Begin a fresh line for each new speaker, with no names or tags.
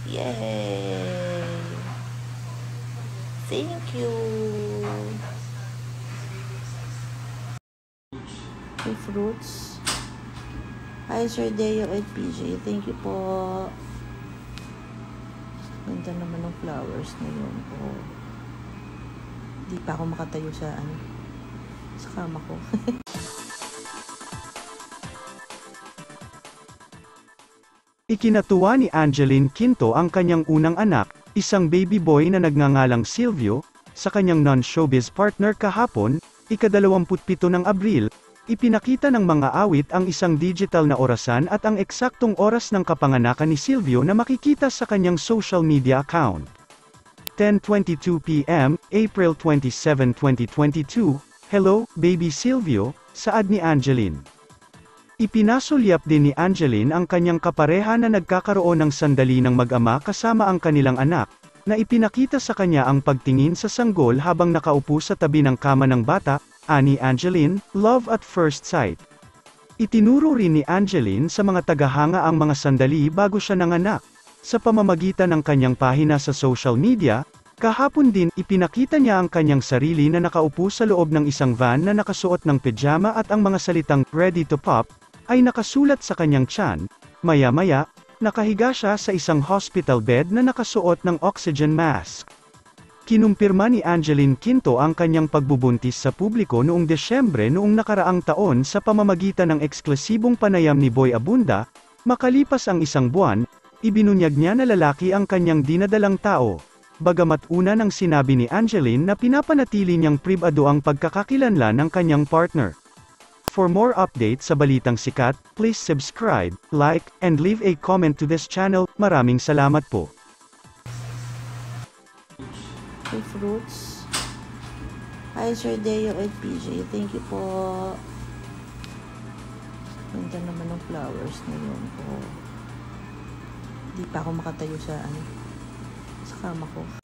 Yay! Thank you! May fruits. Hi, Sir Deo at PJ. Thank you po. Ganda naman ng flowers na yun. Oh. Hindi pa ako makatayo sa kama ko.
Ikinatuwa ni Angeline Quinto ang kanyang unang anak, isang baby boy na nagngangalang Silvio, sa kanyang non-showbiz partner kahapon, ika-27 ng Abril. Ipinakita ng mga awit ang isang digital na orasan at ang eksaktong oras ng kapanganakan ni Silvio na makikita sa kanyang social media account. 10:22 p.m., April 27, 2022, "Hello, baby Silvio," saad ni Angeline. Ipinasulyap din ni Angeline ang kanyang kapareha na nagkakaroon ng sandali ng mag-ama kasama ang kanilang anak, na ipinakita sa kanya ang pagtingin sa sanggol habang nakaupo sa tabi ng kama ng bata, ani Angeline, "Love at first sight." Itinuro rin ni Angeline sa mga tagahanga ang mga sandali bago siya nanganak. Sa pamamagitan ng kanyang pahina sa social media, kahapon din ipinakita niya ang kanyang sarili na nakaupo sa loob ng isang van na nakasuot ng pijama at ang mga salitang "ready to pop" ay nakasulat sa kanyang tiyan. Maya-maya, nakahiga siya sa isang hospital bed na nakasuot ng oxygen mask. Kinumpirma ni Angeline Quinto ang kanyang pagbubuntis sa publiko noong Desyembre noong nakaraang taon sa pamamagitan ng eksklusibong panayam ni Boy Abunda. Makalipas ang isang buwan, ibinunyag niya na lalaki ang kanyang dinadalang tao. Bagamat una nang sinabi ni Angeline na pinapanatili niyang pribado ang pagkakakilanlan ng kanyang partner. For more updates sa balitang sikat, please subscribe, like, and leave a comment to this channel. Maraming salamat po.
May fruits. Hi, Sir Deo at PJ. Thank you po. Ganda naman ng flowers na yun. Oh. Hindi pa ako makatayo sa kama ko.